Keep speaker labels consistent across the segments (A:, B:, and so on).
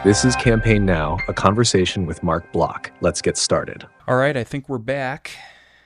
A: This is Campaign Now, a conversation with Mark Block. Let's get started.
B: All right, I think we're back.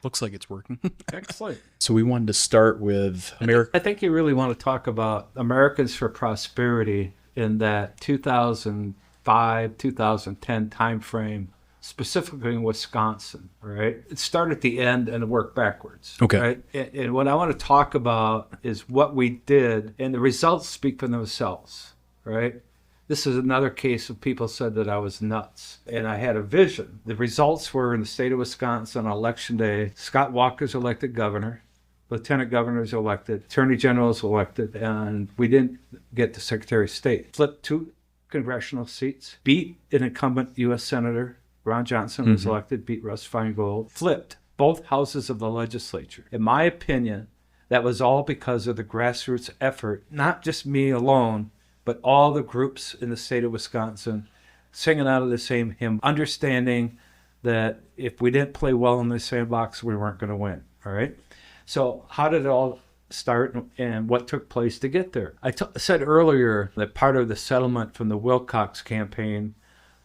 B: Looks like it's working.
C: Excellent.
B: So we wanted to start with America.
C: I think you really want to talk about Americans for Prosperity in that 2005, 2010 timeframe, specifically in Wisconsin, right? It started at the end and worked backwards.
B: Okay.
C: Right? And what I want to talk about is what we did, and the results speak for themselves, right? This is another case of people said that I was nuts, and I had a vision. The results were in the state of Wisconsin on election day. Scott Walker's elected governor, lieutenant governor's elected, attorney general's elected, and we didn't get the secretary of state. Flipped 2 congressional seats, beat an incumbent U.S. Senator, Ron Johnson was elected, beat Russ Feingold, flipped both houses of the legislature. In my opinion, that was all because of the grassroots effort, not just me alone, but all the groups in the state of Wisconsin singing out of the same hymn, understanding that if we didn't play well in the sandbox, we weren't going to win, all right? So how did it all start and what took place to get there? I said earlier that part of the settlement from the Wilcox campaign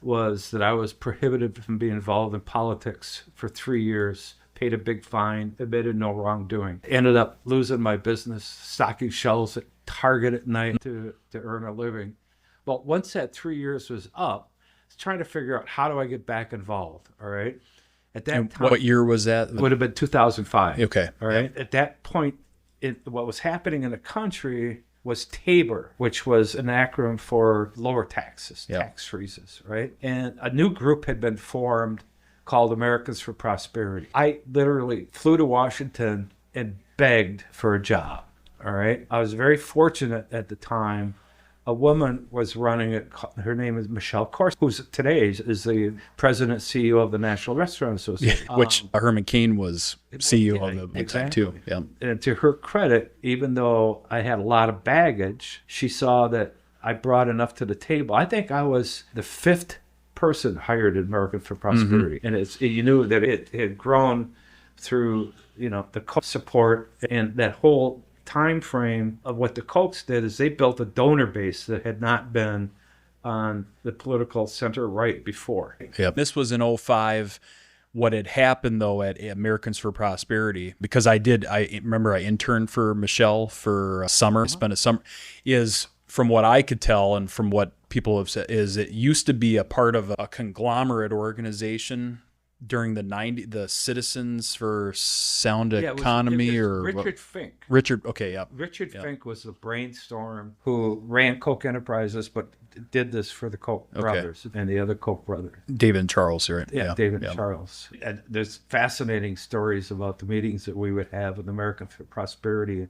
C: was that I was prohibited from being involved in politics for 3 years, paid a big fine, admitted no wrongdoing. Ended up losing my business, stocking shelves at Target at night to earn a living. Well, once that 3 years was up, I was trying to figure out how do I get back involved, all right? At that time,
B: What year was that?
C: it would have been 2005.
B: Okay.
C: All right. At that point, what was happening in the country was TABOR, which was an acronym for lower taxes, tax freezes, right? And a new group had been formed called Americans for Prosperity. I literally flew to Washington and begged for a job, all right? I was very fortunate at the time. A woman was running it. Her name is Michelle Kors, who's today is the president CEO of the National Restaurant Association.
B: Which Herman Cain was CEO of the time too. Yeah.
C: And to her credit, even though I had a lot of baggage, she saw that I brought enough to the table. I think I was the 5th person hired at American for Prosperity. And you knew that it had grown through, the support and that whole time frame of what the Kochs did is they built a donor base that had not been on the political center right before.
B: Yeah. This was in '05. What had happened though at Americans for Prosperity, because I remember I interned for Michelle for a summer, spent a summer, is from what I could tell and from what people have said is it used to be a part of a conglomerate organization during the '90s, the Citizens for Sound Economy, or
C: Richard Fink.
B: Richard
C: Fink was the brainstorm who ran Koch Enterprises, but did this for the Koch brothers and the other Koch brothers.
B: David and Charles, right?
C: Yeah, David and Charles. And there's fascinating stories about the meetings that we would have with American for Prosperity.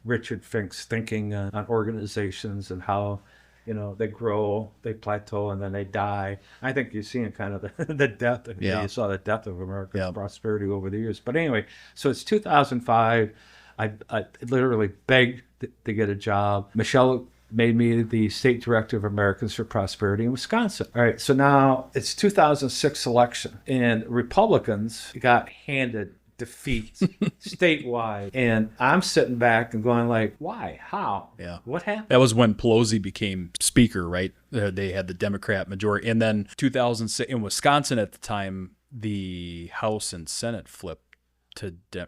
C: Richard Fink's thinking on organizations and how they grow, they plateau, and then they die. I think you're seeing kind of the death. You saw the death of American Prosperity over the years. But anyway, so it's 2005. I literally begged to get a job. Michelle made me the state director of Americans for Prosperity in Wisconsin. All right, so now it's 2006 election, and Republicans got handed defeats statewide, and I'm sitting back and going like, why? How?
B: Yeah.
C: What happened?
B: That was when Pelosi became speaker, right? They had the Democrat majority, and then 2006 in Wisconsin at the time, the House and Senate flipped to they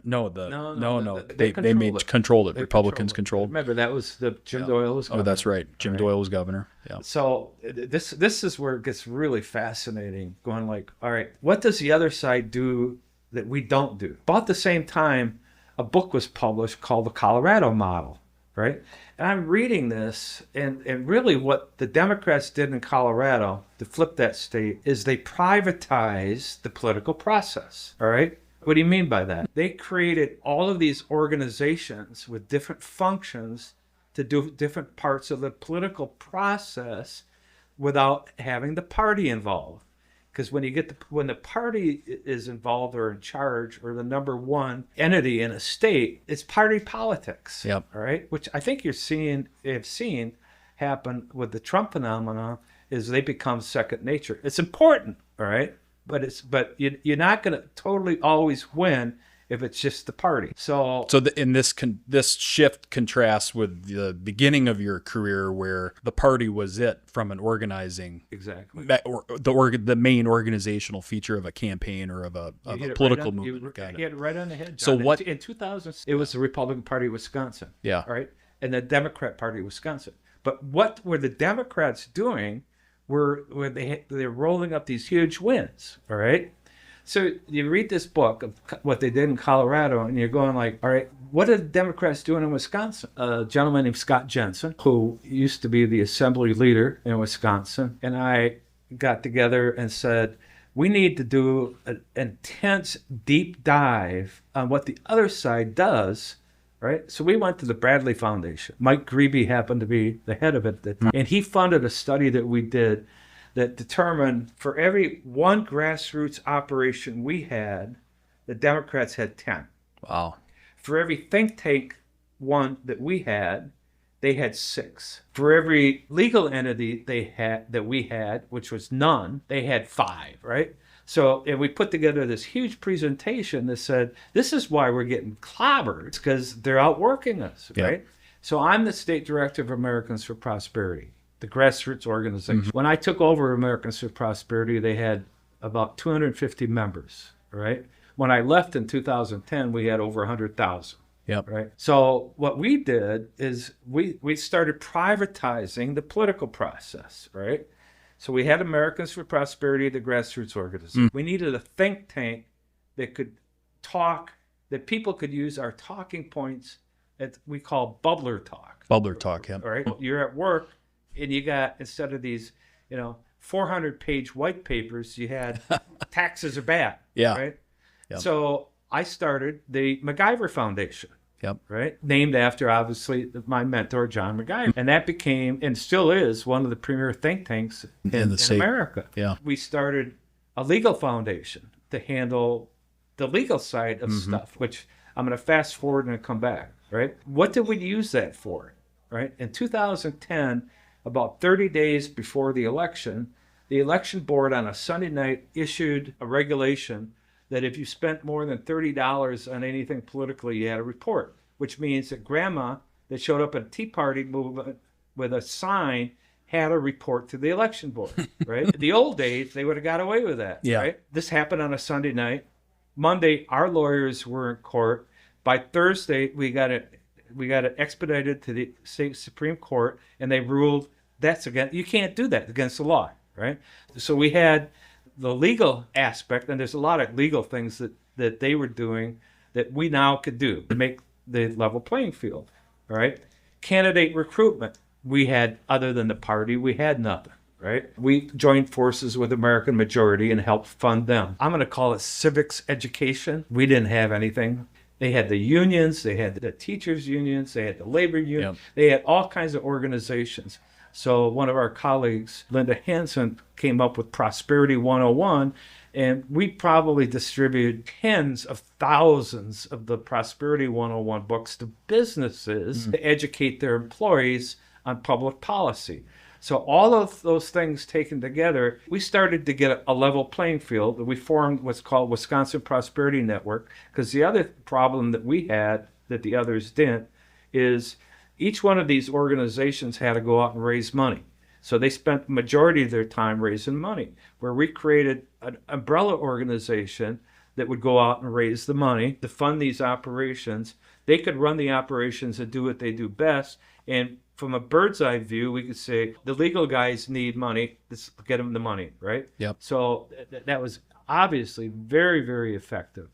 B: controlled it. Republicans controlled.
C: Remember, that was Jim Doyle was governor.
B: Oh, that's right. Jim Doyle was governor. Yeah.
C: So this is where it gets really fascinating. Going like, all right, what does the other side do that we don't do? About the same time, a book was published called The Colorado Model, right? And I'm reading this, and really what the Democrats did in Colorado to flip that state is they privatized the political process, all right? What do you mean by that? They created all of these organizations with different functions to do different parts of the political process without having the party involved. Because when the party is involved or in charge or the number one entity in a state, it's party politics.
B: Yep.
C: All right. Which I think have seen happen with the Trump phenomenon is they become second nature. It's important. All right. But you're not going to totally always win if it's just the party. So
B: in this shift contrasts with the beginning of your career, where the party was it from an organizing,
C: exactly.
B: The main organizational feature of a campaign or of a political movement.
C: You hit it right on the head,
B: So
C: John.
B: what
C: In 2000, it was the Republican Party of Wisconsin.
B: Yeah.
C: Right, and the Democrat Party of Wisconsin. But what were the Democrats doing? Were they're rolling up these huge wins. All right. So you read this book of what they did in Colorado, and you're going like, all right, what are the Democrats doing in Wisconsin? A gentleman named Scott Jensen, who used to be the assembly leader in Wisconsin, and I got together and said, we need to do an intense deep dive on what the other side does, right? So we went to the Bradley Foundation. Mike Grebe happened to be the head of it, and he funded a study that we did that determined for every one grassroots operation we had, the Democrats had 10.
B: Wow.
C: For every think tank one that we had, they had 6. For every legal entity that we had, which was none, they had 5, right? So, and we put together this huge presentation that said, this is why we're getting clobbered, because they're outworking us, right?
B: Yeah.
C: So I'm the state director of Americans for Prosperity, the grassroots organization. Mm-hmm. When I took over Americans for Prosperity, they had about 250 members, right? When I left in 2010, we had over 100,000.
B: Yep.
C: Right. So what we did is we started privatizing the political process, right? So we had Americans for Prosperity, the grassroots organization. We needed a think tank that could talk, that people could use our talking points that we call bubbler talk.
B: Bubbler talk, yeah.
C: All right. You're at work and you got, instead of these, 400-page white papers, you had taxes are bad.
B: Yeah.
C: Right.
B: Yep.
C: So I started the MacGyver Foundation.
B: Yep.
C: Right. Named after, obviously, my mentor, John MacGyver. And that became, and still is, one of the premier think tanks in America.
B: Yeah.
C: We started a legal foundation to handle the legal side of stuff, which I'm going to fast forward and come back. Right. What did we use that for? Right. In 2010, about 30 days before the election board on a Sunday night issued a regulation that if you spent more than $30 on anything politically, you had a report, which means that grandma that showed up at a Tea Party movement with a sign had a report to the election board, right? In the old days, they would have got away with that, right? This happened on a Sunday night. Monday, our lawyers were in court. By Thursday, we got it expedited to the state Supreme Court, and they ruled you can't do that, against the law, right? So we had the legal aspect, and there's a lot of legal things that they were doing that we now could do to make the level playing field. All right. Candidate recruitment. We had, other than the party, we had nothing. Right. We joined forces with American Majority and helped fund them. I'm going to call it civics education. We didn't have anything. They had the unions, they had the teachers' unions, they had the labor union, They had all kinds of organizations. So one of our colleagues, Linda Hansen, came up with Prosperity 101, and we probably distributed tens of thousands of the Prosperity 101 books to businesses to educate their employees on public policy. So all of those things taken together, we started to get a level playing field. We formed what's called Wisconsin Prosperity Network, because the other problem that we had that the others didn't is each one of these organizations had to go out and raise money. So they spent the majority of their time raising money, where we created an umbrella organization that would go out and raise the money to fund these operations. They could run the operations and do what they do best. And from a bird's eye view, we could say the legal guys need money. Let's get them the money, right?
B: Yep.
C: So that was obviously very, very effective.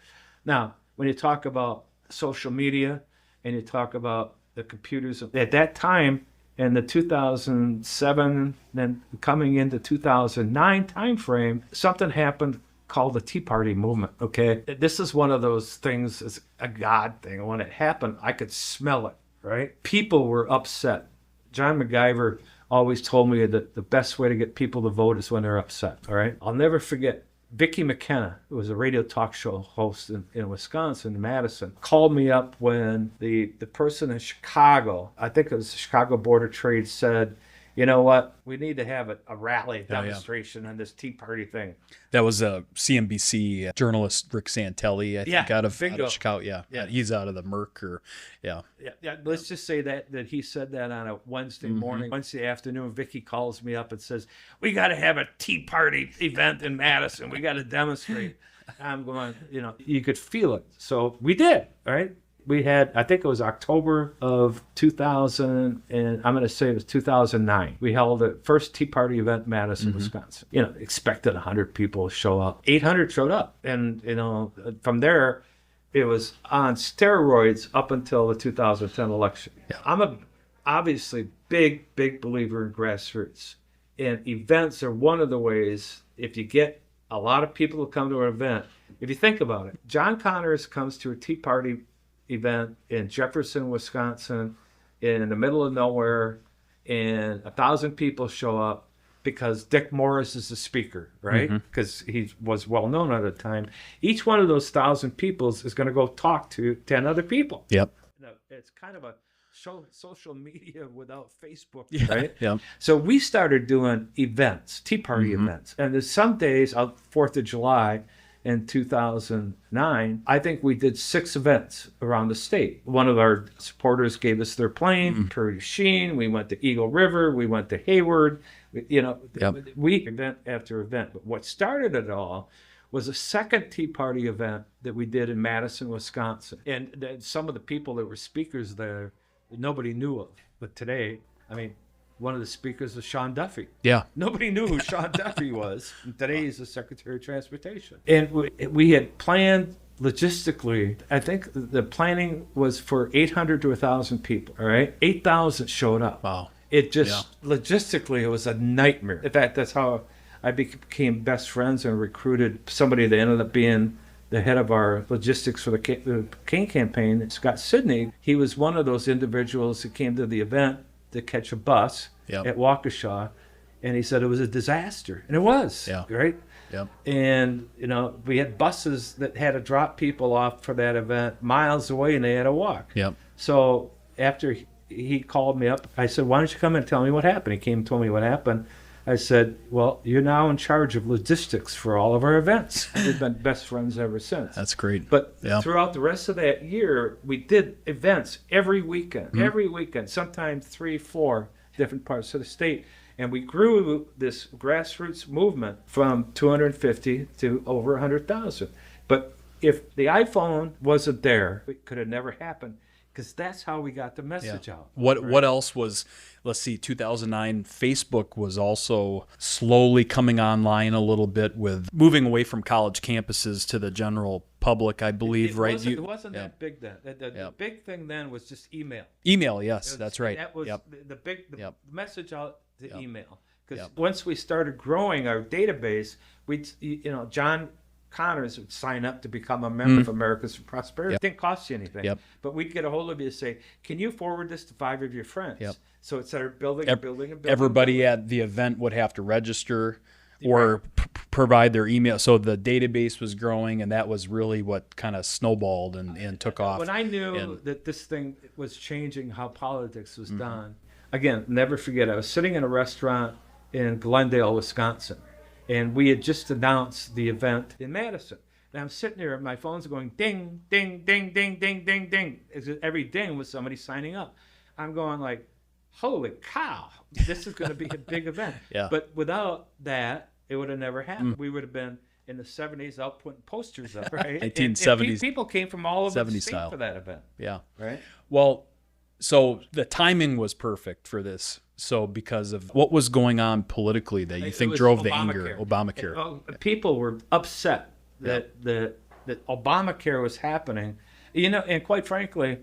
C: Now, when you talk about social media and you talk about the computers, at that time in the 2007, then coming into 2009 timeframe, something happened called the Tea Party movement, okay? This is one of those things, it's a God thing. When it happened, I could smell it, right? People were upset. John MacGyver always told me that the best way to get people to vote is when they're upset, all right? I'll never forget, Vicki McKenna, who was a radio talk show host in Wisconsin, Madison, called me up when the person in Chicago, I think it was the Chicago Board of Trade, said, you know what? We need to have a rally
B: yeah.
C: demonstration on this Tea Party thing.
B: That was a CNBC journalist, Rick Santelli, I think, out of Chicago. Yeah, he's out of the Merck, or
C: yeah. Let's just say that he said that on a Wednesday morning. Wednesday afternoon, Vicky calls me up and says, "We got to have a Tea Party event in Madison. We got to demonstrate." I'm going, you could feel it. So we did, right? We had, I think it was October of 2000, and I'm going to say it was 2009. We held the first Tea Party event in Madison, Wisconsin. Expected 100 people to show up. 800 showed up. And, from there, it was on steroids up until the 2010 election. Yeah. I'm a obviously big believer in grassroots. And events are one of the ways, if you get a lot of people to come to an event, if you think about it, John Connors comes to a Tea Party event in Jefferson, Wisconsin, in the middle of nowhere, and 1,000 people show up because Dick Morris is the speaker, right? Because he was well known at the time. Each one of those 1,000 people is going to go talk to 10 other people.
B: Yep.
C: It's kind of a social media without Facebook,
B: yeah.
C: right?
B: Yeah.
C: So we started doing events, Tea Party events. And there's some days, 4th of July, in 2009, I think we did 6 events around the state. One of our supporters gave us their plane, Prairie Sheen. We went to Eagle River. We went to Hayward. We event after event. But what started it all was a second Tea Party event that we did in Madison, Wisconsin. And some of the people that were speakers there, nobody knew of. But today, one of the speakers was Sean Duffy.
B: Yeah.
C: Nobody knew who Sean Duffy was. And today he's the Secretary of Transportation. And we had planned logistically, I think the planning was for 800 to 1,000 people, all right? 8,000 showed up.
B: Wow.
C: It just, logistically, it was a nightmare. In fact, that's how I became best friends and recruited somebody that ended up being the head of our logistics for the Cain campaign, Scott Sidney. He was one of those individuals that came to the event to catch a bus at Waukesha, and he said it was a disaster, and it was, right?
B: Yep.
C: And we had buses that had to drop people off for that event miles away, and they had to walk.
B: Yep.
C: So after he called me up, I said, "Why don't you come and tell me what happened?" He came and told me what happened. I said, "Well, you're now in charge of logistics for all of our events." We've been best friends ever since.
B: That's great.
C: But throughout the rest of that year, we did events every weekend, sometimes 3, 4 different parts of the state. And we grew this grassroots movement from 250 to over 100,000. But if the iPhone wasn't there, it could have never happened, because that's how we got the message out.
B: What else was, let's see, 2009, Facebook was also slowly coming online a little bit, with moving away from college campuses to the general public, I believe, right?
C: It wasn't that big then. The big thing then was just email.
B: Email, yes, that's right.
C: That was the message out to email. Because once we started growing our database, John Connors would sign up to become a member of Americans for Prosperity. It didn't cost you anything. But we'd get a hold of you and say, "Can you forward this to 5 of your friends?" So it started building and building and building.
B: Everybody at the event would have to register or provide their email. So the database was growing, and that was really what kind of snowballed and took off.
C: When I knew that this thing was changing how politics was done, again, never forget, I was sitting in a restaurant in Glendale, Wisconsin, and we had just announced the event in Madison. And I'm sitting there, and my phone's going ding, ding, ding, ding, ding, ding, ding. Every ding was somebody signing up. I'm going like, holy cow, this is going to be a big event. But without that, it would have never happened. We would have been in the 70s out putting posters up, right?
B: 1970s.
C: And people came from all over the state
B: style
C: for that event.
B: Yeah.
C: Right?
B: Well, so the timing was perfect for this. So because of what was going on politically that you think drove the anger, Obamacare.
C: People were upset that Obamacare was happening. And quite frankly,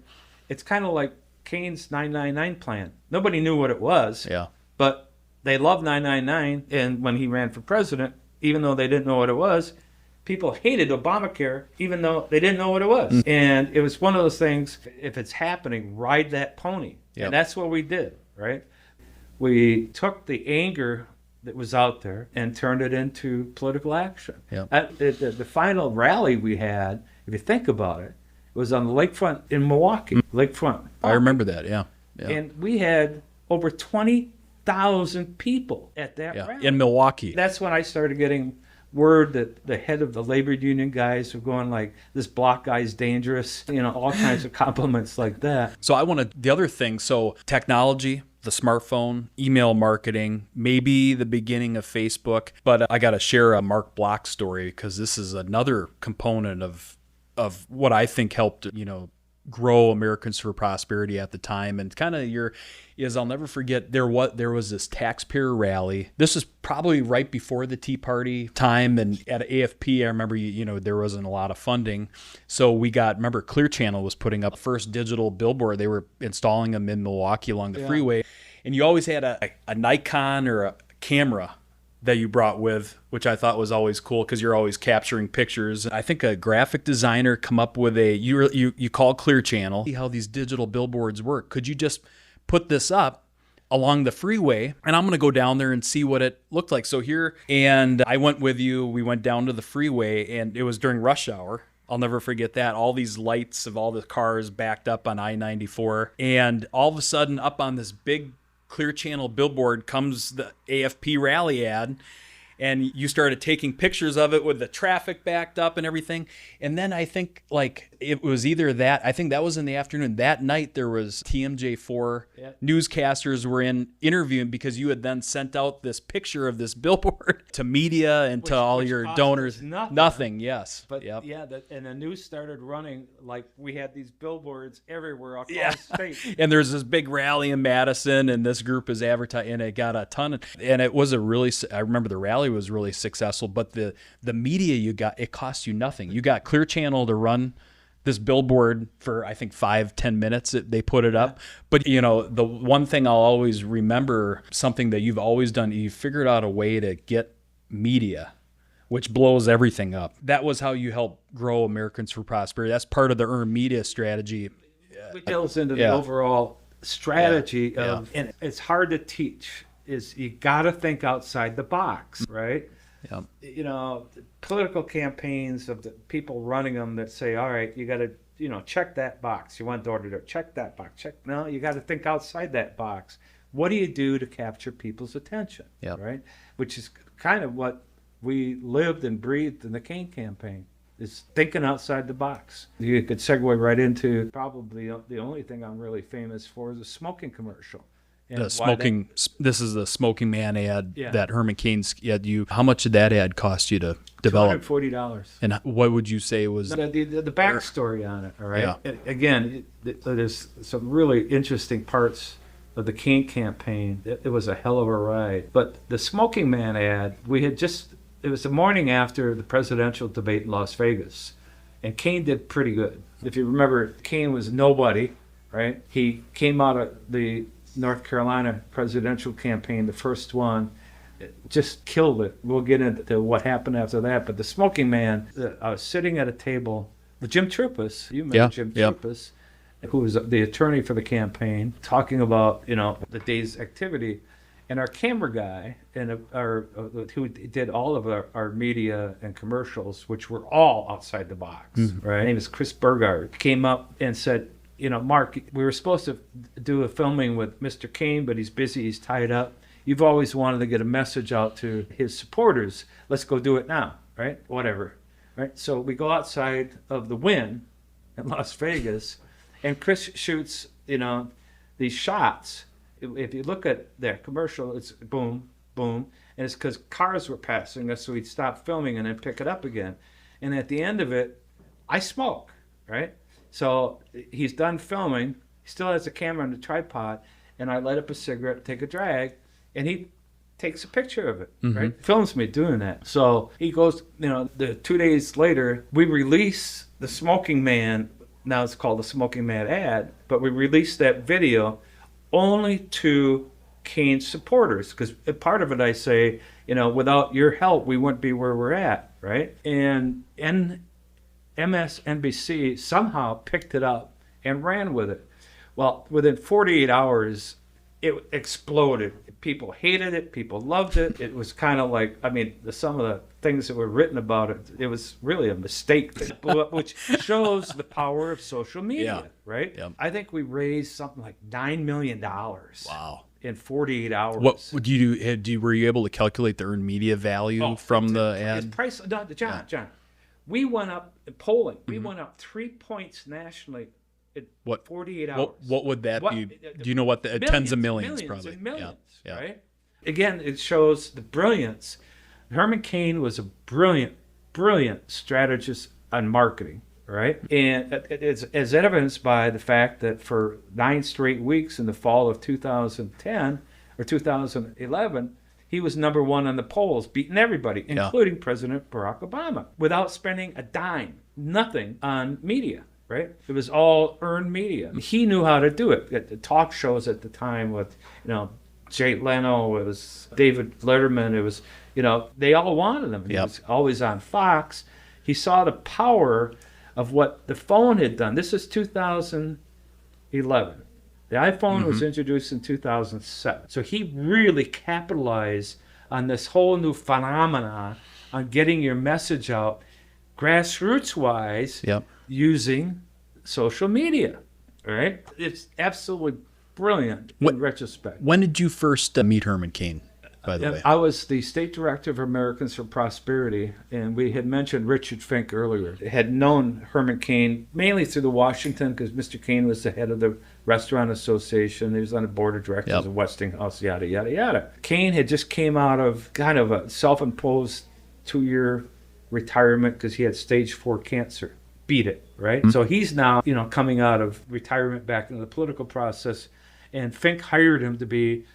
C: it's kind of like Cain's 999 plan. Nobody knew what it was. But they loved 999, and when he ran for president, even though they didn't know what it was, people hated Obamacare, even though they didn't know what it was. And it was one of those things, if it's happening, ride that pony. And that's what we did, right? We took the anger that was out there and turned it into political action. The final rally we had, if you think about it, was on the lakefront in Milwaukee. Lakefront.
B: I remember that, yeah.
C: And we had over 20 200,000 people at that rally.
B: In Milwaukee.
C: That's when I started getting word that the head of the labor union guys were going like, this Block guy's dangerous, all kinds of compliments like that.
B: So the other thing, so technology, the smartphone, email marketing, maybe the beginning of Facebook. But I got to share a Mark Block story because this is another component of what I think helped, grow Americans for Prosperity at the time. And kind of I'll never forget, there was this taxpayer rally. This was probably right before the Tea Party time. And at AFP, I remember, there wasn't a lot of funding. So remember Clear Channel was putting up first digital billboard. They were installing them in Milwaukee along the freeway. And you always had a Nikon or a camera that you brought with, which I thought was always cool because you're always capturing pictures. I think a graphic designer come up with you call Clear Channel, see how these digital billboards work. Could you just put this up along the freeway, and I'm going to go down there and see what it looked like. So and I went with you. We went down to the freeway, and it was during rush hour. I'll never forget that. All these lights of all the cars backed up on I-94, and all of a sudden up on this big Clear Channel billboard comes the AFP rally ad, and you started taking pictures of it with the traffic backed up and everything. And then I think it was either that, I think that was in the afternoon. That night there was TMJ4 newscasters were interviewing because you had then sent out this picture of this billboard to media and to all your donors. Nothing, yes.
C: But and the news started running like we had these billboards everywhere across the state.
B: And there's this big rally in Madison, and this group is advertising, and it got a ton and it was I remember the rally was really successful, but the media you got, it cost you nothing. You got Clear Channel to run this billboard for, I think, 5-10 minutes. They put it up. But, the one thing I'll always remember, something that you've always done, you figured out a way to get media, which blows everything up. That was how you help grow Americans for Prosperity. That's part of the earned media strategy.
C: It delves into the overall strategy of, and it's hard to teach, is you got to think outside the box, right? Yeah. Political campaigns of the people running them that say, all right, you got to, check that box. You want door to door, check that box. No, you got to think outside that box. What do you do to capture people's attention, right? Which is kind of what we lived and breathed in the Cain campaign, is thinking outside the box. You could segue right into probably the only thing I'm really famous for is a smoking commercial.
B: This is the Smoking Man ad that Herman Cain had. How much did that ad cost you to develop?
C: $240.
B: And what would you say was
C: the backstory on it? All right. Yeah. Again, there's some really interesting parts of the Cain campaign. It was a hell of a ride. But the Smoking Man ad, it was the morning after the presidential debate in Las Vegas, and Cain did pretty good. If you remember, Cain was nobody, right? He came out of the North Carolina presidential campaign, the first one, just killed it. We'll get into what happened after that. But the Smoking Man, I was sitting at a table with Jim Trupus. You met Jim Trupus, who was the attorney for the campaign, talking about the day's activity. And our camera guy who did all of our media and commercials, which were all outside the box, right? His name is Chris Burgard, came up and said, Mark, we were supposed to do a filming with Mr. Cain, but he's busy, he's tied up. You've always wanted to get a message out to his supporters. Let's go do it now, right? Whatever, right? So we go outside of the Wynn in Las Vegas, and Chris shoots, these shots. If you look at that commercial, it's boom, boom, and it's because cars were passing us, so we'd stop filming and then pick it up again. And at the end of it, I smoke, right? So he's done filming, he still has the camera on the tripod, and I light up a cigarette, take a drag, and he takes a picture of it, right? Films me doing that. So he goes, 2 days later, we release the Smoking Man, now it's called the Smoking Man ad, but we released that video only to Cain's supporters, because part of it I say, without your help, we wouldn't be where we're at, right? And MSNBC somehow picked it up and ran with it. Well, within 48 hours, it exploded. People hated it. People loved it. It was kind of like, some of the things that were written about it, it was really a mistake that blew up, which shows the power of social media, right? Yep. I think we raised something like $9 million.
B: Wow.
C: in 48 hours.
B: What would you do? Were you able to calculate the earned media value from the
C: His
B: ad?
C: price, no, John, we went up in polling. We went up 3 points nationally in 48 hours.
B: What would that be? Do you know what the
C: Millions,
B: tens of millions,
C: millions
B: probably?
C: and millions,
B: Yeah.
C: right? Again, it shows the brilliance. Herman Cain was a brilliant strategist on marketing, right? And it's as evidenced by the fact that for 9 straight weeks in the fall of 2010 or 2011, he was number one on the polls, beating everybody, including President Barack Obama, without spending a dime, nothing on media, right? It was all earned media. He knew how to do it. The talk shows at the time with, Jay Leno, it was David Letterman, it was, they all wanted him. He was always on Fox. He saw the power of what the phone had done. This is 2011. The iPhone was introduced in 2007. So he really capitalized on this whole new phenomenon on getting your message out grassroots-wise using social media, right? It's absolutely brilliant in retrospect.
B: When did you first meet Herman Cain, by the way?
C: I was the state director of Americans for Prosperity, and we had mentioned Richard Fink earlier. I had known Herman Cain mainly through the Washington, because Mr. Cain was the head of the Restaurant Association. He was on the board of directors of Westinghouse, yada, yada, yada. Cain had just came out of kind of a self-imposed 2-year retirement because he had stage 4 cancer. Beat it, right? So he's now, coming out of retirement back into the political process. And Fink hired him to be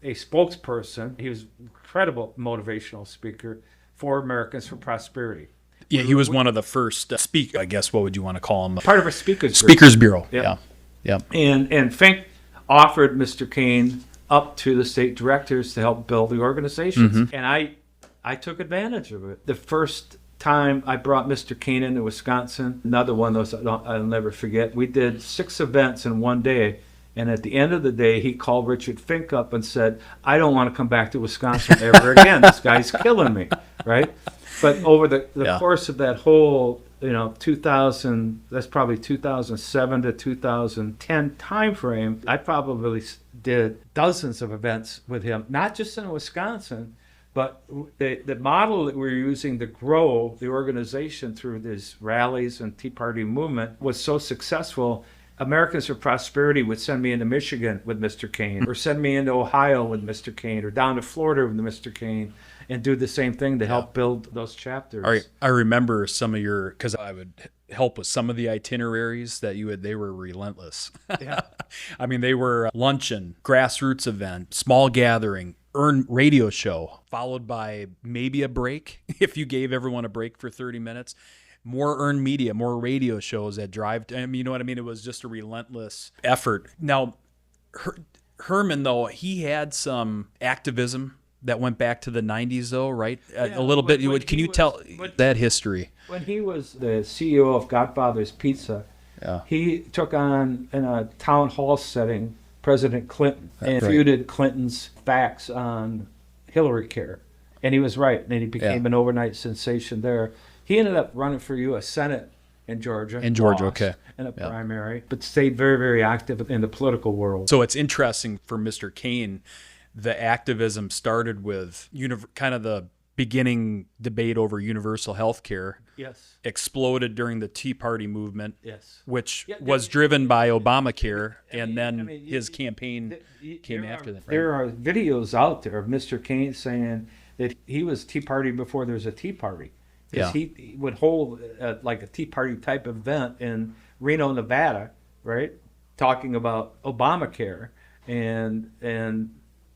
C: a spokesperson. He was an incredible motivational speaker for Americans for Prosperity.
B: Yeah, he was one of the first I guess, what would you want to call him?
C: Part of a speakers
B: bureau.
C: Yep.
B: Yeah.
C: And Fink offered Mr. Cain up to the state directors to help build the organizations. And I took advantage of it. The first time I brought Mr. Cain into Wisconsin, another one of those I'll never forget, we did 6 events in one day. And at the end of the day, he called Richard Fink up and said, I don't want to come back to Wisconsin ever again. This guy's killing me, right? But over the course of that whole, 2000, that's probably 2007 to 2010 timeframe, I probably did dozens of events with him, not just in Wisconsin, but the model that we're using to grow the organization through these rallies and Tea Party movement was so successful. Americans for Prosperity would send me into Michigan with Mr. Cain, or send me into Ohio with Mr. Cain, or down to Florida with Mr. Cain, and do the same thing to help build those chapters.
B: All right. I remember some of because I would help with some of the itineraries that they were relentless.
C: Yeah.
B: I mean, they were luncheon, grassroots event, small gathering, earned radio show, followed by maybe a break, if you gave everyone a break for 30 minutes. More earned media, more radio shows that drive. I mean, you know what I mean? It was just a relentless effort. Now, Herman, though, he had some activism that went back to the 90s, though, right? A little bit. Can you tell that history?
C: When he was the CEO of Godfather's Pizza, he took on, in a town hall setting, President Clinton and refuted Clinton's facts on Hillary care. And he was right. And he became an overnight sensation there. He ended up running for U.S. Senate in Georgia. In a primary, but stayed very, very active in the political world.
B: So it's interesting for Mr. Cain, the activism started with kind of the beginning debate over universal health care.
C: Yes.
B: Exploded during the Tea Party movement.
C: Yes.
B: Which was driven by Obamacare, and then his campaign came after that.
C: There are videos out there of Mr. Cain saying that he was Tea Party before there was a Tea Party. Because he would hold like a Tea Party type event in Reno, Nevada, right? Talking about Obamacare, and then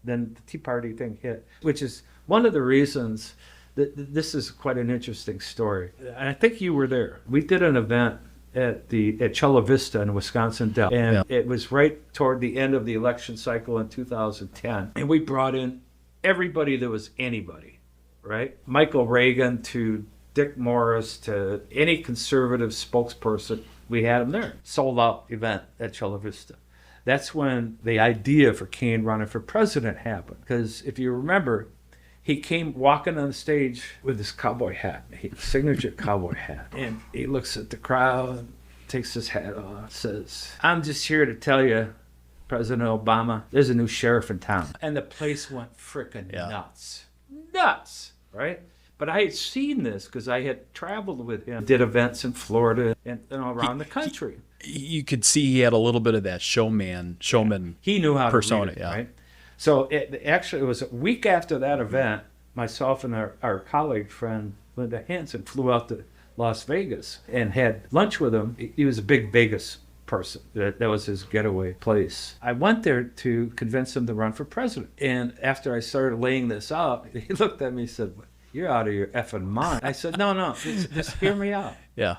C: the Tea Party thing hit, which is one of the reasons that this is quite an interesting story. And I think you were there. We did an event at Chula Vista in Wisconsin Dells, and it was right toward the end of the election cycle in 2010, and we brought in everybody that was anybody, right? Michael Reagan to Dick Morris to any conservative spokesperson, we had him there. Sold out event at Chula Vista. That's when the idea for Cain running for president happened. Because if you remember, he came walking on the stage with his cowboy hat, signature cowboy hat. And he looks at the crowd, takes his hat off, says, I'm just here to tell you President Obama, there's a new sheriff in town. And the place went freaking nuts. Nuts, right? But I had seen this because I had traveled with him, did events in Florida and around the country.
B: You could see he had a little bit of that showman
C: he knew how
B: persona,
C: to read it, right? So it was a week after that event, myself and our colleague friend, Linda Hansen, flew out to Las Vegas and had lunch with him. He was a big Vegas person. That was his getaway place. I went there to convince him to run for president. And after I started laying this out, he looked at me and said, "You're out of your effing mind." I said, no, just hear me out.
B: Yeah.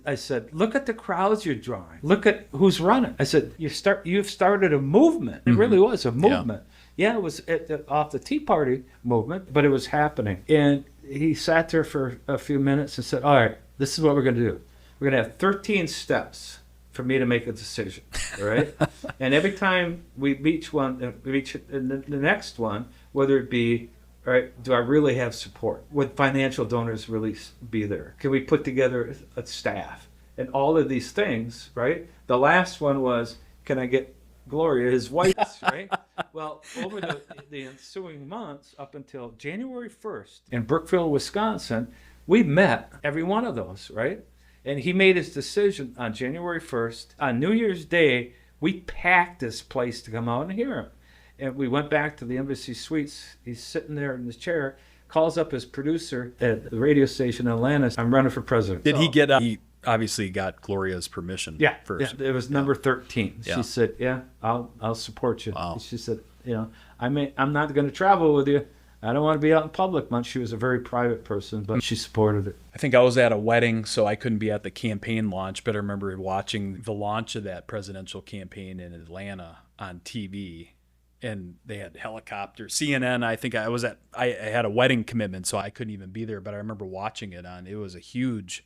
C: I said, look at the crowds you're drawing. Look at who's running. I said, you've started a movement. It really was a movement. Yeah, it was off the Tea Party movement, but it was happening. And he sat there for a few minutes and said, all right, this is what we're going to do. We're going to have 13 steps for me to make a decision, all right? And every time we reach the next one, whether it be, all right, do I really have support? Would financial donors really be there? Can we put together a staff? And all of these things, right? The last one was, can I get Gloria, his wife, right? Well, over the ensuing months, up until January 1st, in Brookville, Wisconsin, we met every one of those, right? And he made his decision on January 1st. On New Year's Day, we packed this place to come out and hear him. And we went back to the Embassy Suites. He's sitting there in his chair, calls up his producer at the radio station in Atlanta. I'm running for president.
B: Did he he obviously got Gloria's permission first.
C: Yeah, it was number 13.
B: Yeah.
C: She said, yeah, I'll support you.
B: Wow.
C: She said, I'm not going to travel with you. I don't want to be out in public much. She was a very private person, but she supported it.
B: I think I was at a wedding, so I couldn't be at the campaign launch, but I remember watching the launch of that presidential campaign in Atlanta on TV. And they had helicopters. CNN, I think I had a wedding commitment, so I couldn't even be there. But I remember watching it it was a huge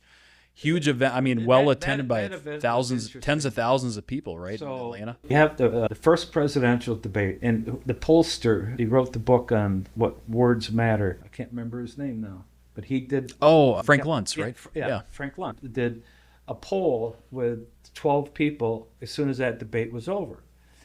B: event. I mean, well attended by thousands, tens of thousands of people, right?
C: So,
B: in Atlanta.
C: You have the first presidential debate, and the pollster, he wrote the book on what words matter. I can't remember his name now, but he did.
B: Oh, Frank Luntz, right?
C: Yeah, Frank Luntz did a poll with 12 people as soon as that debate was over.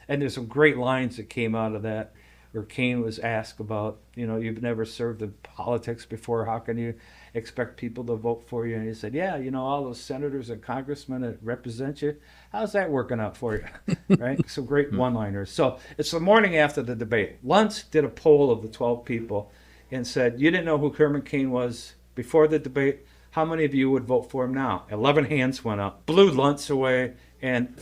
C: And there's some great lines that came out of that, where Cain was asked about, you've never served in politics before. How can you expect people to vote for you? And he said, yeah, all those senators and congressmen that represent you, how's that working out for you? Right? Some great one-liners. So it's the morning after the debate. Luntz did a poll of the 12 people and said, you didn't know who Herman Cain was before the debate. How many of you would vote for him now? 11 hands went up, blew Luntz away. And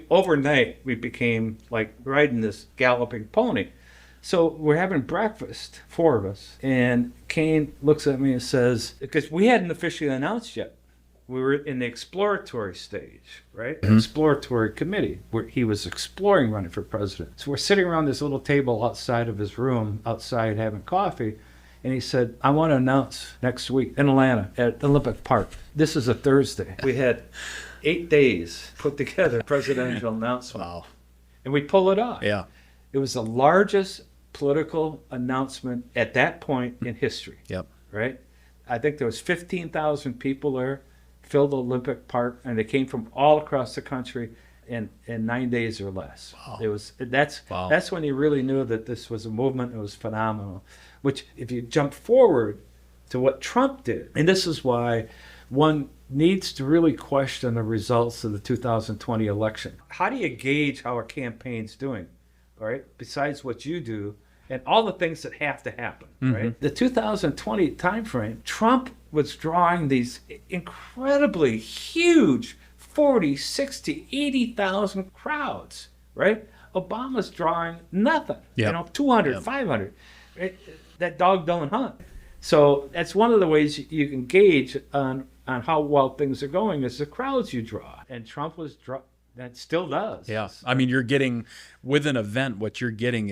C: overnight, we became like riding this galloping pony. So we're having breakfast, 4 of us. And Cain looks at me and says, because we hadn't officially announced yet. We were in the exploratory stage, right? Mm-hmm. Exploratory committee, where he was exploring running for president. So we're sitting around this little table outside of his room, outside having coffee. And he said, I want to announce next week in Atlanta at Olympic Park. This is a Thursday. We had 8 days put together presidential announcement.
B: Wow.
C: And we pull it off.
B: Yeah.
C: It was the largest political announcement at that point in history.
B: Yep.
C: Right? I think there was 15,000 people there, filled the Olympic Park, and they came from all across the country in 9 days or less.
B: Wow.
C: That's when you really knew that this was a movement. It was phenomenal. Which, if you jump forward to what Trump did, and this is why one needs to really question the results of the 2020 election. How do you gauge how a campaign's doing, all right, besides what you do and all the things that have to happen, right? The 2020 timeframe, Trump was drawing these incredibly huge 40, 60, 80,000 crowds, right? Obama's drawing nothing, 200, 500. Right? That dog don't hunt. So that's one of the ways you can gauge on how well things are going is the crowds you draw. And Trump was that still does.
B: Yeah. I mean, you're getting, with an event, what you're getting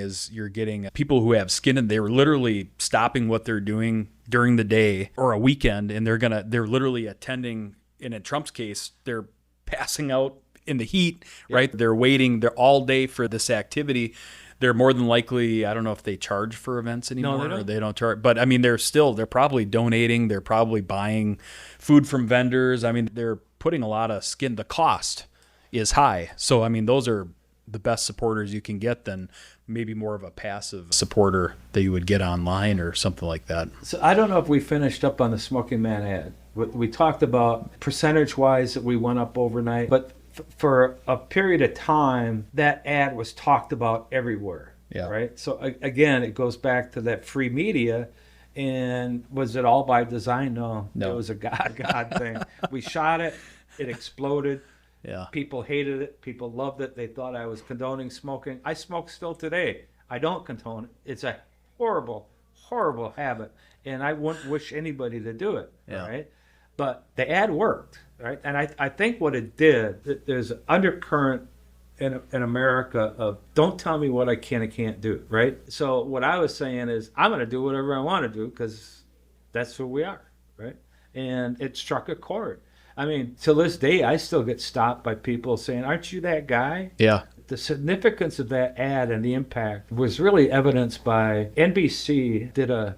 B: people who have skin in. They're literally stopping what they're doing during the day or a weekend, and they're literally attending, and in Trump's case, they're passing out in the heat, right? They're waiting all day for this activity. They're more than likely, I don't know if they charge for events anymore.
C: No, they don't.
B: Or they don't charge. But I mean, they're probably donating. They're probably buying food from vendors. I mean, they're putting a lot of skin. The cost is high. So, I mean, those are the best supporters you can get than maybe more of a passive supporter that you would get online or something like that.
C: So I don't know if we finished up on the Smoking Man ad. We talked about percentage-wise that we went up overnight, but for a period of time, that ad was talked about everywhere.
B: Yeah.
C: Right. So again, it goes back to that free media. And was it all by design? No. It was a God thing. We shot it. It exploded.
B: Yeah.
C: People hated it. People loved it. They thought I was condoning smoking. I smoke still today. I don't condone it. It's a horrible, horrible habit, and I wouldn't wish anybody to do it.
B: Yeah.
C: Right. But the ad worked. Right. And I think what it did, there's an undercurrent in America of don't tell me what I can and can't do, right? So what I was saying is I'm going to do whatever I want to do because that's who we are, right? And it struck a chord. I mean, to this day, I still get stopped by people saying, aren't you that guy?
B: Yeah.
C: The significance of that ad and the impact was really evidenced by NBC did a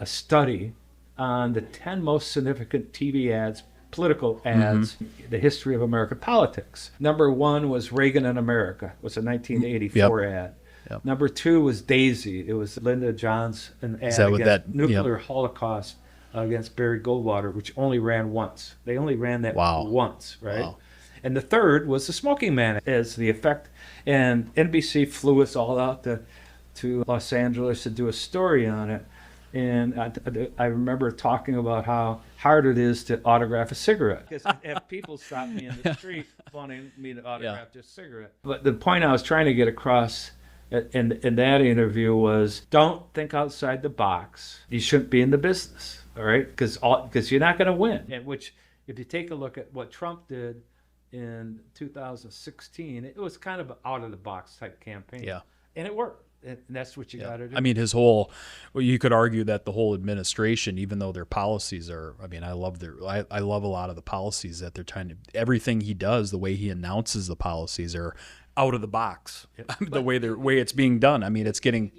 C: study on the 10 most significant TV ads, political ads, the history of American politics. Number 1 was Reagan in America. It was a 1984 ad.
B: Yep.
C: Number 2 was Daisy. It was Lyndon Johnson ad against nuclear holocaust against Barry Goldwater, which only ran once. They only ran that once, right? Wow. And the third was the Smoking Man as the effect. And NBC flew us all out to Los Angeles to do a story on it. And I remember talking about how hard it is to autograph a cigarette. Because if people stop me in the street wanting me to autograph their cigarette. But the point I was trying to get across in that interview was don't think outside the box. You shouldn't be in the business, all right? Because you're not going to win. And which, if you take a look at what Trump did in 2016, it was kind of an out-of-the-box type campaign.
B: Yeah.
C: And it worked. And that's what you got to do.
B: I mean, you could argue that the whole administration, even though their policies are, I mean, I love a lot of the policies that they're trying to, everything he does, the way he announces the policies are out of the box. The way it's being done. I mean, it's getting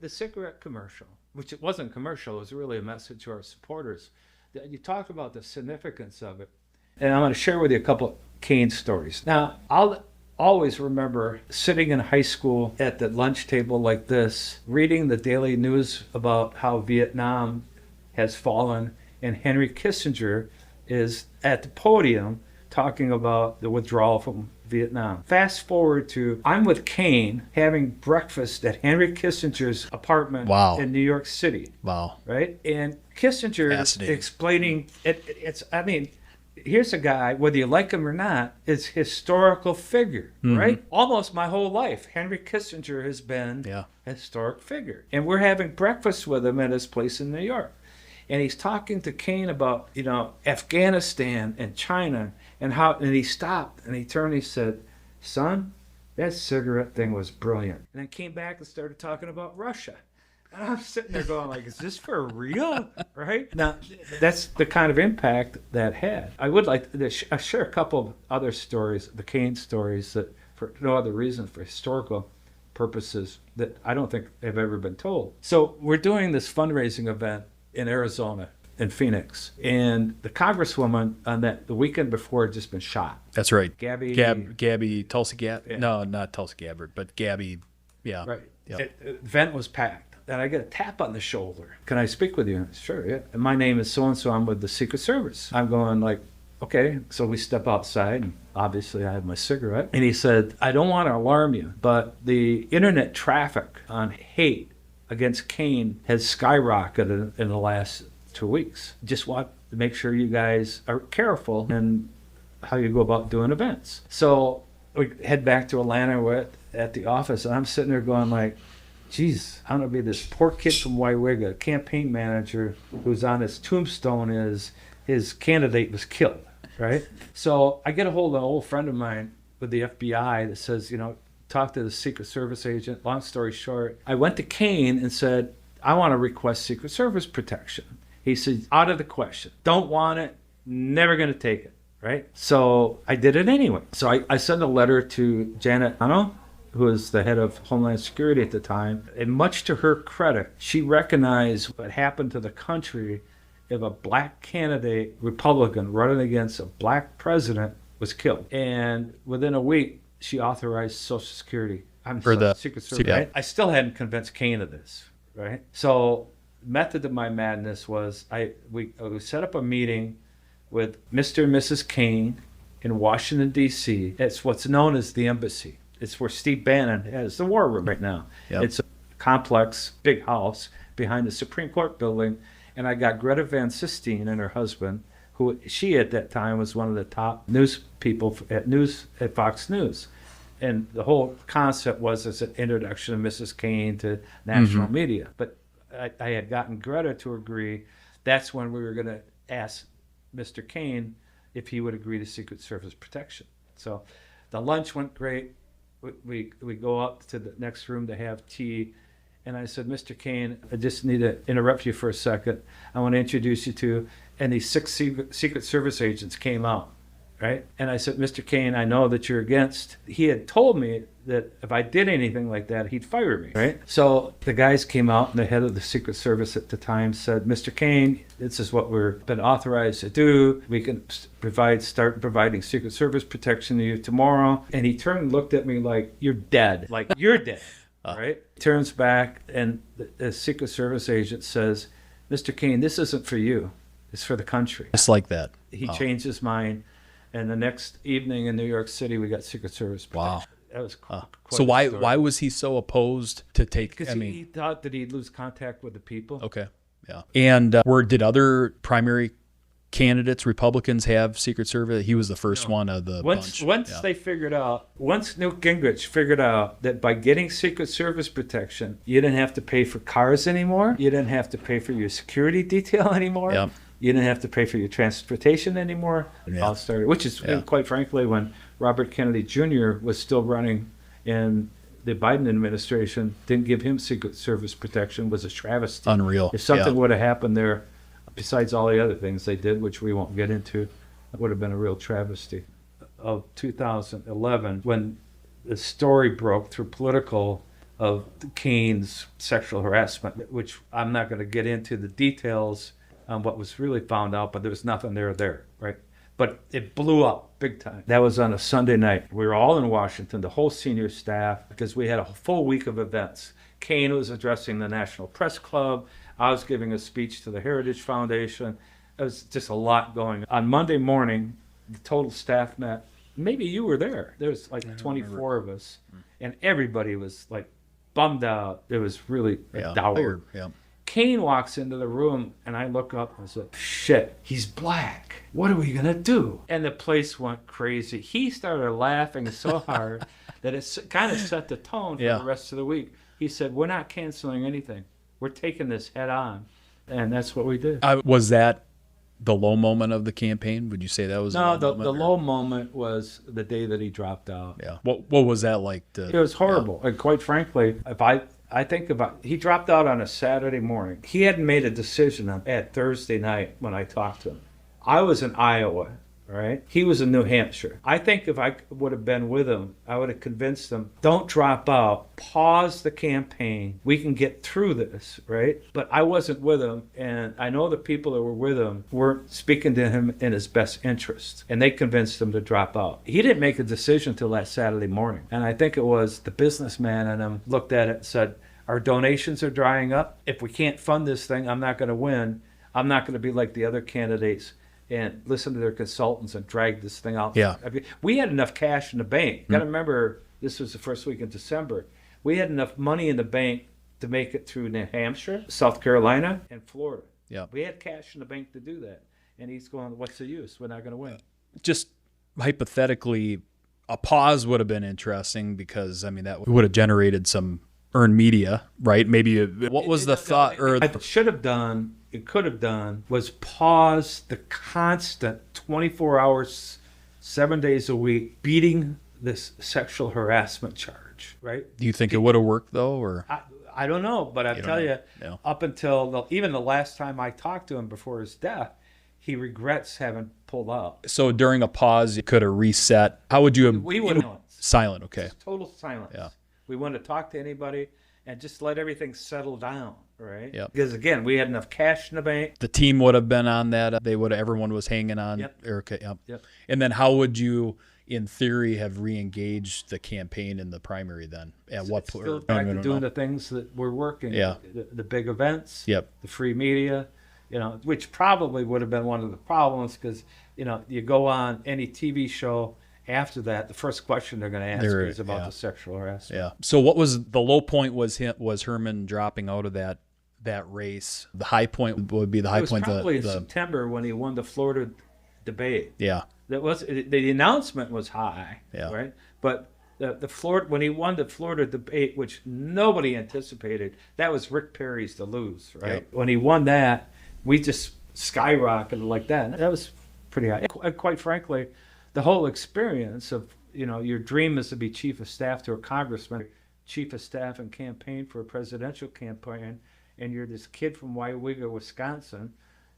C: the cigarette commercial, which it wasn't commercial, it was really a message to our supporters. You talk about the significance of it. And I'm going to share with you a couple of Cain stories. Now, I'll always remember sitting in high school at the lunch table like this, reading the daily news about how Vietnam has fallen, and Henry Kissinger is at the podium talking about the withdrawal from Vietnam. Fast forward to I'm with Cain having breakfast at Henry Kissinger's apartment in New York City.
B: Wow.
C: Right? And Kissinger is explaining it's I mean, here's a guy, whether you like him or not, is historical figure, right? Almost my whole life, Henry Kissinger has been a historic figure. And we're having breakfast with him at his place in New York. And he's talking to Cain about, Afghanistan and China and he stopped and he turned and he said, son, that cigarette thing was brilliant. And then came back and started talking about Russia. And I'm sitting there going like, is this for real? Right? Now, that's the kind of impact that had. I would like to share a couple of other stories, the Cain stories, that for no other reason, for historical purposes, that I don't think have ever been told. So we're doing this fundraising event in Arizona, in Phoenix. And the congresswoman on the weekend before had just been shot.
B: That's right.
C: Gabby,
B: Tulsi Gabbard.
C: Yeah.
B: No, not Tulsi Gabbard, but Gabby. Yeah.
C: Right.
B: Yep.
C: The event was packed. And I get a tap on the shoulder. Can I speak with you? Sure, yeah. And my name is so-and-so. I'm with the Secret Service. I'm going like, okay. So we step outside, and obviously I have my cigarette. And he said, I don't want to alarm you, but the internet traffic on hate against Cain has skyrocketed in the last 2 weeks. Just want to make sure you guys are careful in how you go about doing events. So we head back to Atlanta. We're at the office, and I'm sitting there going like, geez, I'm going to be this poor kid from Waiwega, campaign manager, who's on his tombstone is his candidate was killed, right? So I get a hold of an old friend of mine with the FBI that says, talk to the Secret Service agent. Long story short, I went to Cain and said, I want to request Secret Service protection. He said, out of the question. Don't want it, never going to take it, right? So I did it anyway. So I sent a letter to Janet Hano, who was the head of Homeland Security at the time, and much to her credit, she recognized what happened to the country if a black candidate, Republican, running against a black president was killed. And within a week, she authorized Social Security. I'm
B: For
C: sorry,
B: the
C: Secret Service.
B: yeah.
C: Right? I still hadn't convinced Cain of this, right? So method of my madness was we set up a meeting with Mr. and Mrs. Cain in Washington, D.C. It's what's known as the embassy. It's where Steve Bannon has the war room right now.
B: Yep.
C: It's a complex, big house behind the Supreme Court building. And I got Greta Van Susteren and her husband, who she at that time was one of the top news people at Fox News. And the whole concept was as an introduction of Mrs. Cain to national media. But I had gotten Greta to agree. That's when we were going to ask Mr. Cain if he would agree to Secret Service protection. So the lunch went great. We go up to the next room to have tea. And I said, Mr. Cain, I just need to interrupt you for a second. I want to introduce you to, and these 6 Secret Service agents came out, right? And I said, Mr. Cain, I know that you're against. He had told me that if I did anything like that, he'd fire me, right? So the guys came out, and the head of the Secret Service at the time said, Mr. Cain, this is what we've been authorized to do. We can start providing Secret Service protection to you tomorrow. And he turned and looked at me like, you're dead. Like, you're dead. Right? Turns back, and the Secret Service agent says, Mr. Cain, this isn't for you. It's for the country.
B: Just like that.
C: He changed his mind, and the next evening in New York City, we got Secret Service protection.
B: Wow.
C: That was quite
B: So
C: a story.
B: why was he so opposed to take?
C: Because he thought that he'd lose contact with the people.
B: Okay, yeah. And did other primary candidates, Republicans, have Secret Service? He was the first one of the bunch.
C: Once
B: Yeah.
C: they figured out, once Newt Gingrich figured out that by getting Secret Service protection, you didn't have to pay for cars anymore. You didn't have to pay for your security detail anymore.
B: Yep.
C: You didn't have to pay for your transportation anymore.
B: Yeah.
C: All started, which is,
B: Yeah.
C: quite frankly, when Robert Kennedy Jr. was still running in the Biden administration, didn't give him Secret Service protection, was a travesty.
B: Unreal.
C: If something
B: Yeah.
C: would have happened there, besides all the other things they did, which we won't get into, it would have been a real travesty. Of 2011, when the story broke through Political of Cain's sexual harassment, which I'm not going to get into the details on what was really found out, but there was nothing there, right? But it blew up big time. That was on a Sunday night. We were all in Washington, the whole senior staff, because we had a full week of events. Cain was addressing the National Press Club. I was giving a speech to the Heritage Foundation. It was just a lot going on. On Monday morning, the total staff met. Maybe you were there. There was like 24 of us, and everybody was like bummed out. It was really dour.
B: Yeah.
C: Cain walks into the room, and I look up and said, shit, he's black. What are we going to do? And the place went crazy. He started laughing so hard that it kind of set the tone for the rest of the week. He said, we're not canceling anything. We're taking this head on. And that's what we did.
B: Was that the low moment of the campaign? Would you say that was
C: No,
B: the
C: low moment was the day that he dropped out.
B: Yeah. What was that like?
C: It was horrible. And quite frankly, if I think about, he dropped out on a Saturday morning. He hadn't made a decision at Thursday night when I talked to him. I was in Iowa, right? He was in New Hampshire. I think if I would have been with him, I would have convinced him, don't drop out, pause the campaign. We can get through this, right? But I wasn't with him, and I know the people that were with him weren't speaking to him in his best interest, and they convinced him to drop out. He didn't make a decision till that Saturday morning, and I think it was the businessman in him looked at it and said, our donations are drying up. If we can't fund this thing, I'm not going to win. I'm not going to be like the other candidates and listen to their consultants and drag this thing out.
B: Yeah.
C: I mean, we had enough cash in the bank. Got to remember, this was the first week in December. We had enough money in the bank to make it through New Hampshire, South Carolina, and Florida.
B: Yeah.
C: We had cash in the bank to do that. And he's going, what's the use? We're not going to win.
B: Just hypothetically, a pause would have been interesting because, I mean, that would have generated some earned media, right? Maybe what was the thought? Or
C: I should have done, it could have done, was pause the constant 24 hours, 7 days a week, beating this sexual harassment charge, right?
B: do you think it would have worked though? Or
C: I don't know, but I tell you,
B: No.
C: up until even the last time I talked to him before his death, he regrets having pulled out.
B: so during a pause, you could have reset. How would you have?
C: We wouldn't know.
B: Silent. Okay.
C: Total silence.
B: Yeah.
C: We wanted to talk to anybody and just let everything settle down, right?
B: Yep.
C: Because again, we had enough cash in the bank.
B: The team would have been on that. They would. Everyone was hanging on.
C: Yep.
B: Okay. Yep.
C: Yep.
B: And then how would you in theory, have re-engaged the campaign in the primary then? At what point?
C: Still back to doing the things that were working.
B: Yeah.
C: The big events.
B: Yep.
C: The free media, which probably would have been one of the problems because, you go on any TV show after that, the first question they're going to ask you is about the sexual harassment.
B: Yeah. So what was the low point? Was Herman dropping out of that race? The high point would be the high point.
C: It was probably in September when he won the Florida debate.
B: Yeah.
C: The announcement was high.
B: Yeah.
C: Right. But the Florida, when he won the Florida debate, which nobody anticipated, that was Rick Perry's to lose. Right.
B: Yep.
C: When he won that, we just skyrocketed like that. And that was pretty high. And quite frankly, the whole experience of, your dream is to be chief of staff to a congressman, chief of staff and campaign for a presidential campaign, and you're this kid from Wauwega, Wisconsin,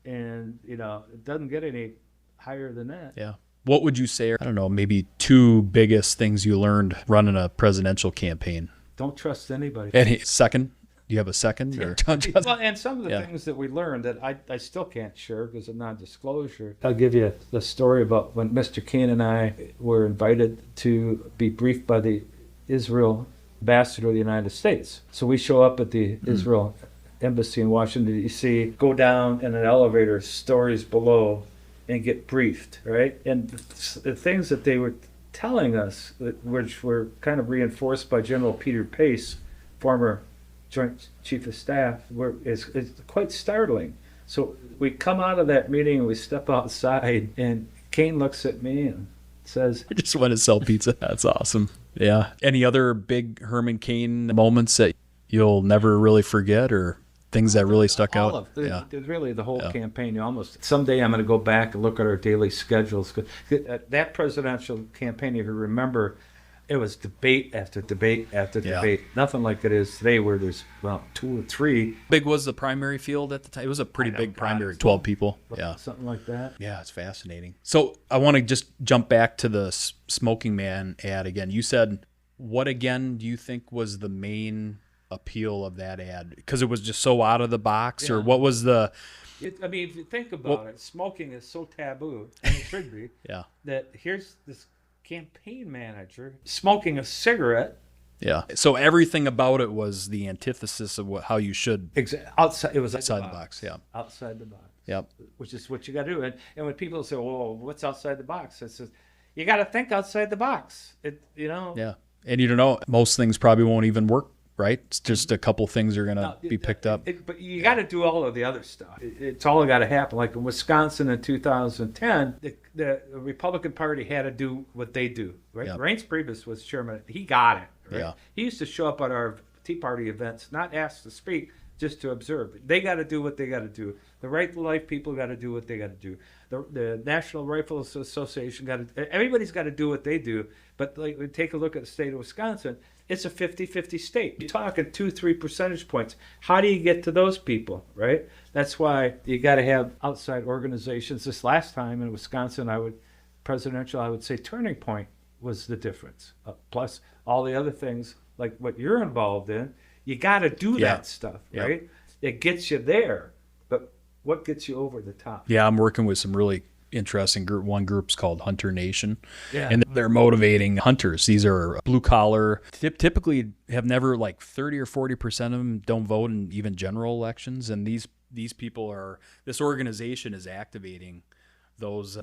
C: and, it doesn't get any higher than that.
B: Yeah. What would you say, I don't know, maybe 2 biggest things you learned running a presidential campaign?
C: Don't trust anybody.
B: And second? Do you have a second? Or?
C: Well, and some of the things that we learned that I still can't share because of non-disclosure. I'll give you the story about when Mr. Cain and I were invited to be briefed by the Israel ambassador of the United States. So we show up at the Israel embassy in Washington, D.C., go down in an elevator, stories below, and get briefed, right? And the things that they were telling us, which were kind of reinforced by General Peter Pace, former Joint Chief of Staff, is quite startling. So we come out of that meeting and we step outside, and Cain looks at me and says,
B: I just want to sell pizza. That's awesome. Yeah. Any other big Herman Cain moments that you'll never really forget, or things that really stuck out?
C: Really the whole campaign. Someday I'm going to go back and look at our daily schedules. That presidential campaign, if you remember, it was debate after debate after debate. Nothing like it is today, where there's 2 or 3.
B: Big was the primary field at the time? It was a pretty big primary, 12 people. Yeah,
C: something like that.
B: Yeah, it's fascinating. So I want to just jump back to the Smoking Man ad again. You said, what again do you think was the main appeal of that ad? Because it was just so out of the box, or what was the?
C: If you think about it, smoking is so taboo, and it should be. That here's this campaign manager smoking a cigarette.
B: Yeah. So everything about it was the antithesis of how you should.
C: Outside, it was
B: outside the box. Yeah.
C: Outside the box.
B: Yep.
C: Which is what you got to do. And when people say, "Well, what's outside the box?" I says, "You got to think outside the box."
B: Yeah. And you don't know, most things probably won't even work. Right? It's just a couple things are going to be picked up.
C: But you got to do all of the other stuff. It's all got to happen. Like in Wisconsin in 2010, the Republican Party had to do what they do. Right?
B: Yep.
C: Reince Priebus was chairman. He got it. Right?
B: Yeah.
C: He used to show up at our Tea Party events, not asked to speak, just to observe. They got to do what they got to do. The Right to Life people got to do what they got to do. The National Rifle Association everybody's got to do what they do. But take a look at the state of Wisconsin. It's a 50-50 state. You're talking 2-3 percentage points. How do you get to those people, right? That's why you got to have outside organizations. This last time in Wisconsin, I would say Turning Point was the difference. Plus all the other things like what you're involved in, you got to do that stuff, right? It gets you there, but what gets you over the top?
B: Yeah, I'm working with some really interesting group. One group's called Hunter Nation, and they're motivating hunters. These are blue collar, typically have never, like 30 or 40% of them don't vote in even general elections, and these people are. This organization is activating those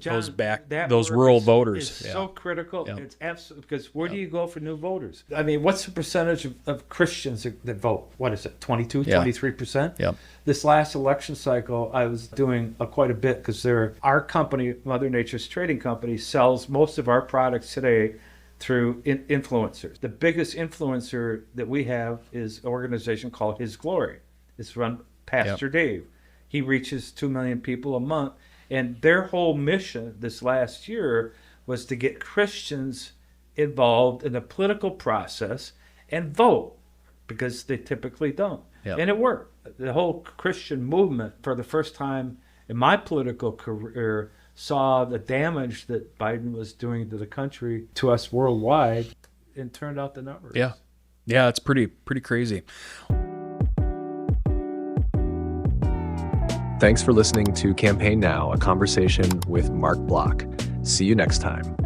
B: rural voters.
C: It's so critical. Yeah. It's absolutely, because where do you go for new voters? I mean, what's the percentage of Christians that vote? What is it, 22, 23%?
B: Yeah.
C: This last election cycle, I was doing quite a bit because our company, Mother Nature's Trading Company, sells most of our products today through influencers. The biggest influencer that we have is an organization called His Glory. It's run Pastor Dave. He reaches 2 million people a month. And their whole mission this last year was to get Christians involved in the political process and vote, because they typically don't. Yep. And it worked. The whole Christian movement, for the first time in my political career, saw the damage that Biden was doing to the country, to us worldwide, and turned out the numbers.
B: Yeah. Yeah, it's pretty crazy.
A: Thanks for listening to Campaign Now, a conversation with Mark Block. See you next time.